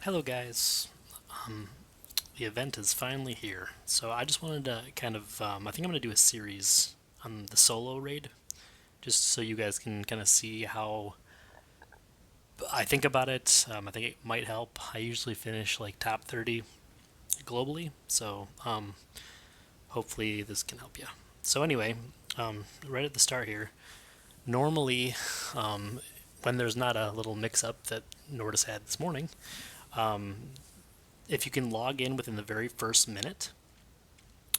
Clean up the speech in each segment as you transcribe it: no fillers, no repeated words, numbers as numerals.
Hello guys. Um, the event is finally here. So I just wanted to kind of, I think I'm going to do a series on the solo raid, just so you guys can kind of see how I think about it. I think it might help. I usually finish like top 30 globally, so hopefully this can help you. So anyway, right at the start here, normally when there's not a little mix-up that Nordis had this morning, um, if you can log in within the very first minute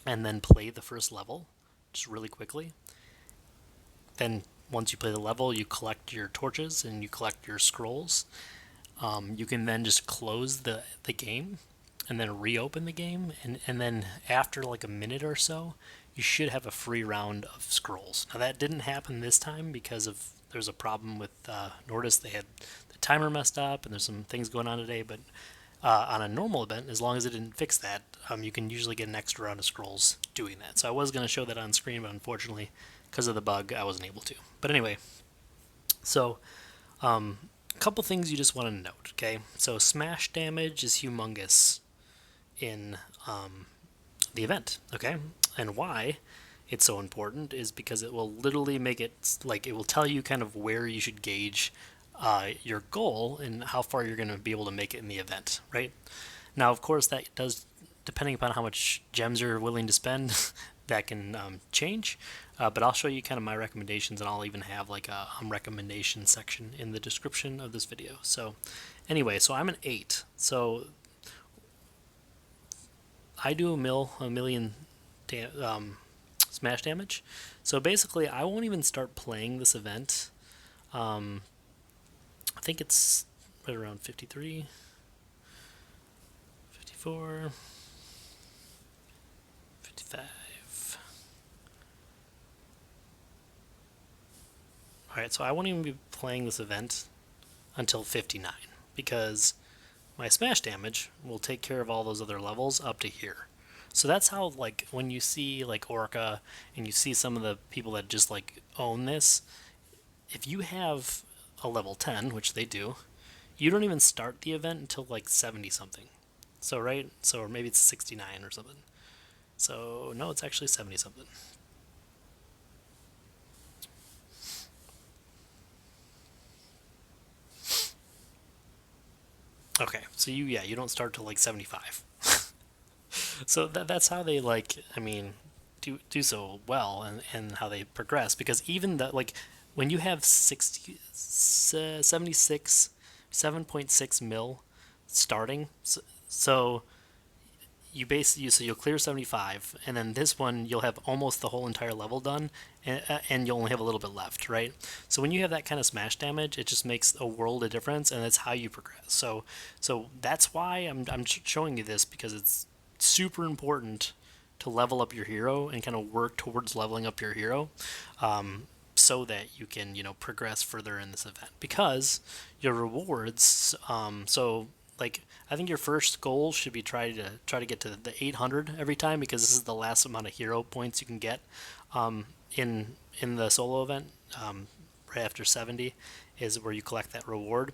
and then play the first level just really quickly, then once you play the level, you collect your torches and you collect your scrolls. You can then just close the game and then reopen the game. And then after like a minute or so, you should have a free round of scrolls. Now, that didn't happen this time because of there's a problem with Nordis. They had the timer messed up and there's some things going on today, but on a normal event, as long as it didn't fix that, you can usually get an extra round of scrolls doing that. So I was going to show that on screen, but unfortunately, because of the bug, I wasn't able to. But anyway, so a couple things you just want to note, okay? So smash damage is humongous in the event, okay? And why it's so important is because it will literally make it, like, it will tell you kind of where you should gauge your goal and how far you're going to be able to make it in the event, right? Now, of course, that does, depending upon how much gems you're willing to spend, that can change. But I'll show you kind of my recommendations, and I'll even have like a recommendation section in the description of this video. So anyway, so I'm an 8. So I do a million smash damage. So basically, I won't even start playing this event. I think it's right around 53, 54, 55. Alright, so I won't even be playing this event until 59 because my smash damage will take care of all those other levels up to here. So that's how, like, when you see like Orca and you see some of the people that just like own this, if you have a level 10, which they do, you don't even start the event until like 70 something. So right, so or maybe it's 69 or something. So no, it's actually 70 something. Okay, so you don't start till like 75. So that's how they, like, I mean, do so well, and how they progress, because even that, like, when you have 76 7.6 mil starting, so you basically, so you'll clear 75, and then this one you'll have almost the whole entire level done, and you'll only have a little bit left, right? So when you have that kind of smash damage, it just makes a world of difference, and that's how you progress. So that's why I'm showing you this, because it's super important to level up your hero and kind of work towards leveling up your hero, so that you can, progress further in this event, because your rewards, so like, I think your first goal should be try to get to the 800 every time, because this is the last amount of hero points you can get in the solo event. Right after 70 is where you collect that reward.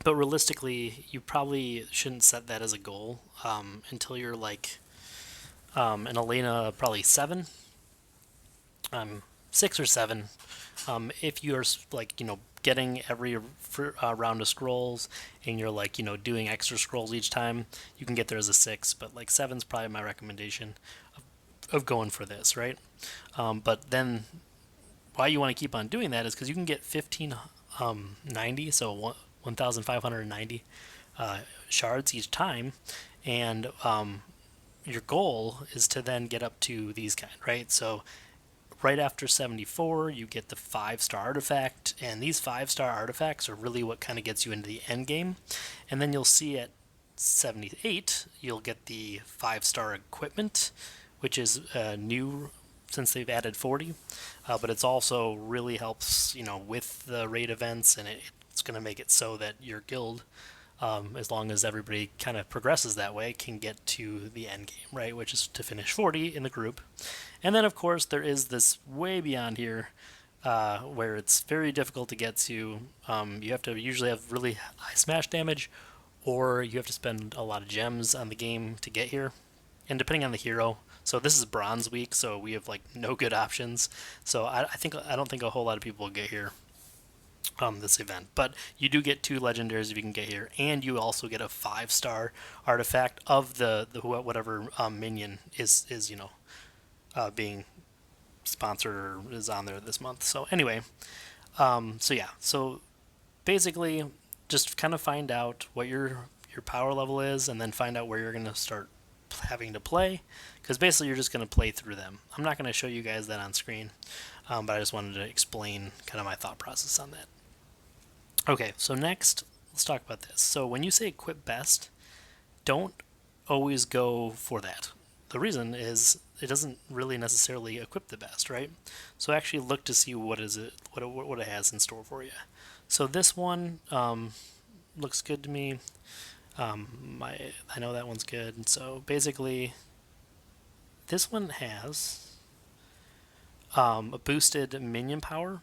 But realistically, you probably shouldn't set that as a goal until you're like in Elena probably 7, 6 or 7. If you're like, getting every round of scrolls, and you're like, doing extra scrolls each time, you can get there as a 6, but like 7's probably my recommendation of going for this, right? But then why you want to keep on doing that is because you can get 1590, so 1590 shards each time, and your goal is to then get up to these kind, right? So right after 74, you get the 5-star artifact, and these 5-star artifacts are really what kind of gets you into the end game. And then you'll see at 78, you'll get the 5-star equipment, which is new since they've added 40, but it's also really helps, with the raid events, and it's going to make it so that your guild, as long as everybody kind of progresses that way, can get to the end game, right? Which is to finish 40 in the group. And then, of course, there is this way beyond here, where it's very difficult to get to. You have to usually have really high smash damage, or you have to spend a lot of gems on the game to get here. And depending on the hero, so this is bronze week, so we have like no good options. So I don't think a whole lot of people will get here this event, but you do get 2 legendaries if you can get here, and you also get a 5-star artifact of the whatever minion is being sponsored or is on there this month. So anyway, so yeah, so basically just kind of find out what your power level is, and then find out where you're going to start having to play, because basically you're just going to play through them. I'm not going to show you guys that on screen, but I just wanted to explain kind of my thought process on that. Okay, so next, let's talk about this. So when you say equip best, don't always go for that. The reason is it doesn't really necessarily equip the best, right? So actually look to see what it has in store for you. So this one looks good to me. I know that one's good. So basically, this one has a boosted minion power.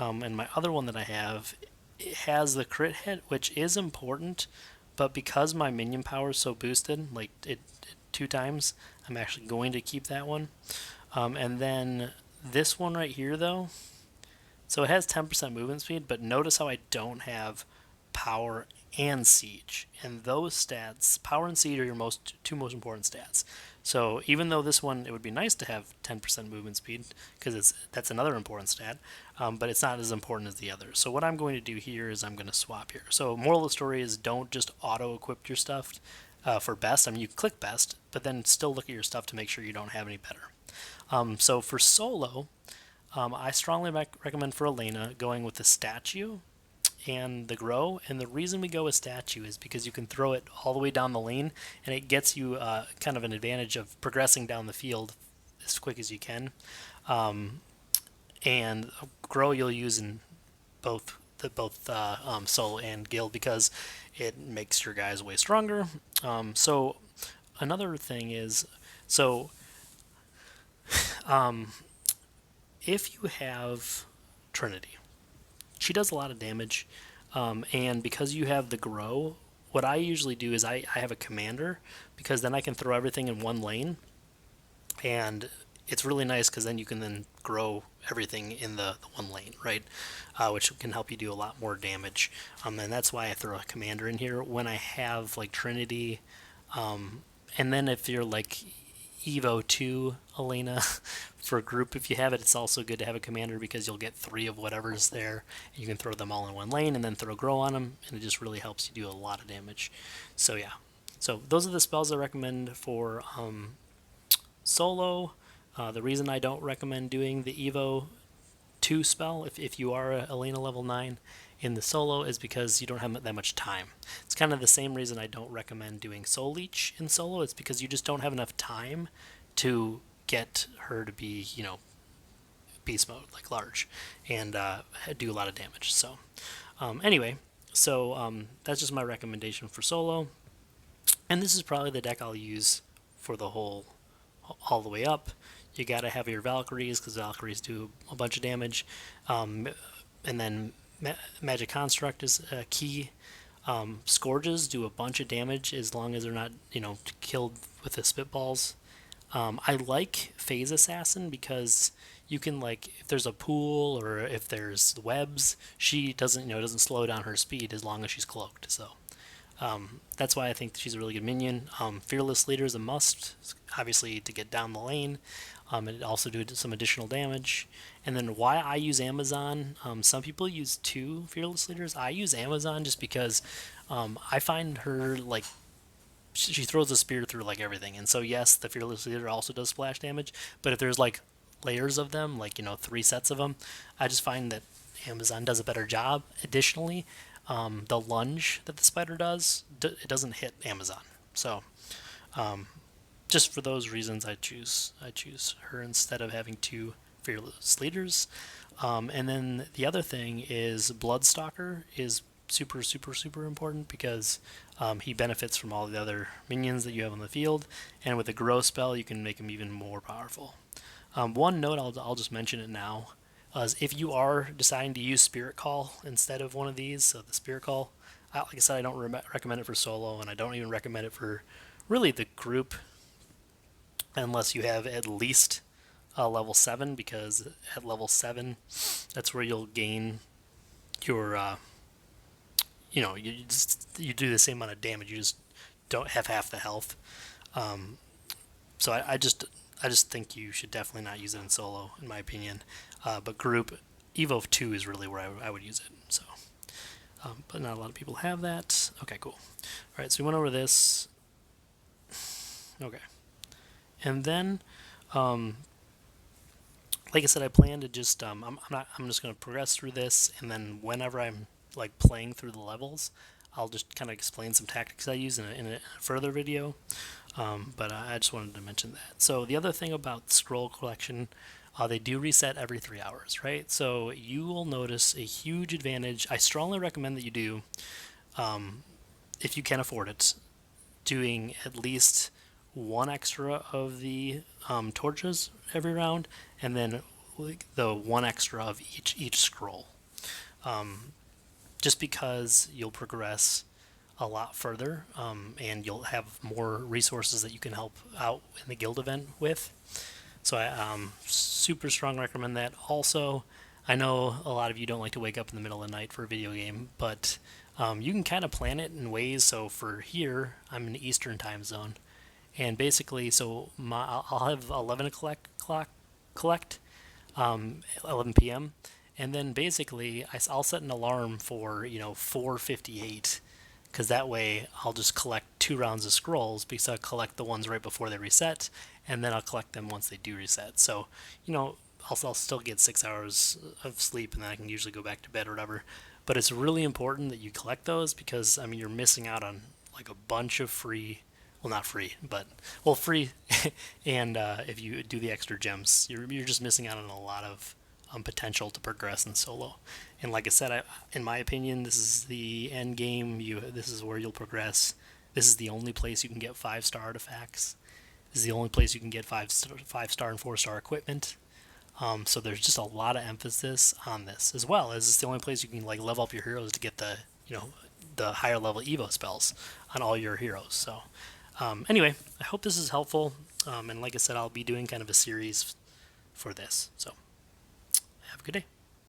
And my other one that I have, it has the crit hit, which is important, but because my minion power is so boosted, like it 2 times, I'm actually going to keep that one. And then this one right here, though, so it has 10% movement speed, but notice how I don't have power and siege, and those stats, power and siege, are your two most important stats. So even though this one, it would be nice to have 10% movement speed, because that's another important stat, but it's not as important as the other. So what I'm going to do here is I'm going to swap here. So moral of the story is don't just auto equip your stuff for best. I mean, you click best, but then still look at your stuff to make sure you don't have any better. So for solo, I strongly recommend for Elena going with the statue and the grow. And the reason we go with statue is because you can throw it all the way down the lane, and it gets you kind of an advantage of progressing down the field as quick as you can. And grow you'll use in both solo and guild, because it makes your guys way stronger. So another thing is, so if you have Trinity, she does a lot of damage, and because you have the grow, what I usually do is I have a commander, because then I can throw everything in one lane, and it's really nice because then you can then grow everything in the one lane, right? Which can help you do a lot more damage. And that's why I throw a commander in here when I have like Trinity. And then if you're like Evo 2 Elena for a group, if you have it, it's also good to have a commander, because you'll get 3 of whatever's there. And you can throw them all in one lane and then throw grow on them, and it just really helps you do a lot of damage. So yeah. So those are the spells I recommend for solo. The reason I don't recommend doing the Evo 2 spell, if you are a Elena level 9 in the solo, is because you don't have that much time. It's kind of the same reason I don't recommend doing Soul Leech in solo. It's because you just don't have enough time to get her to be, beast mode, like large, and do a lot of damage. So anyway, that's just my recommendation for solo. And this is probably the deck I'll use for the all the way up. You gotta have your Valkyries, because Valkyries do a bunch of damage, and then Magic Construct is key. Scourges do a bunch of damage as long as they're not, killed with the spitballs. I like Phase Assassin because you can, like, if there's a pool or if there's webs, she doesn't slow down her speed as long as she's cloaked. So that's why I think she's a really good minion. Fearless Leader is a must, obviously, to get down the lane. And also do some additional damage. And then why I use Amazon, some people use 2 Fearless Leaders. I use Amazon just because I find her, like, she throws a spear through, like, everything. And so, yes, the Fearless Leader also does splash damage, but if there's, like, layers of them, like, 3 sets of them, I just find that Amazon does a better job. Additionally, the lunge that the spider does, it doesn't hit Amazon. So, just for those reasons, I choose her instead of having 2 Fearless Leaders. And then the other thing is Bloodstalker is super, super, super important, because he benefits from all the other minions that you have on the field, and with a grow spell, you can make him even more powerful. One note, I'll just mention it now. if you are deciding to use Spirit Call instead of one of these, so the Spirit Call, like I said, I don't recommend it for solo, and I don't even recommend it for really the group unless you have at least level 7, because at level 7, that's where you'll gain your, you do the same amount of damage, you just don't have half the health. So I just think you should definitely not use it in solo, in my opinion. But group, Evo 2 is really where I would use it. So, but not a lot of people have that. Okay, cool. All right, so we went over this. Okay, and then, like I said, I plan to just I'm just gonna progress through this, and then whenever I'm like playing through the levels, I'll just kind of explain some tactics I use in a further video. But I just wanted to mention that. So the other thing about scroll collection, they do reset every 3 hours, right? So you will notice a huge advantage. I strongly recommend that you do, if you can afford it, doing at least one extra of the torches every round, and then the one extra of each scroll. Just because you'll progress a lot further, and you'll have more resources that you can help out in the guild event with. So I super strong recommend that. Also, I know a lot of you don't like to wake up in the middle of the night for a video game, but you can kind of plan it in ways. So for here, I'm in the Eastern time zone, and basically, so I'll have 11 o'clock collect, 11 p.m. And then basically, I'll set an alarm for 4:58, because that way I'll just collect 2 rounds of scrolls, because I'll collect the ones right before they reset, and then I'll collect them once they do reset. So, I'll still get 6 hours of sleep, and then I can usually go back to bed or whatever. But it's really important that you collect those, because, I mean, you're missing out on like a bunch of free, well, not free, but, well, free, and if you do the extra gems, you're just missing out on a lot of potential to progress in solo. And like I said, in my opinion, this is the end game. This is where you'll progress. This is the only place you can get 5-star artifacts. This is the only place you can get 5-star and 4-star equipment. So there's just a lot of emphasis on this, as well as it's the only place you can like level up your heroes to get the higher level Evo spells on all your heroes. So anyway, I hope this is helpful. And like I said, I'll be doing kind of a series for this. So have a good day.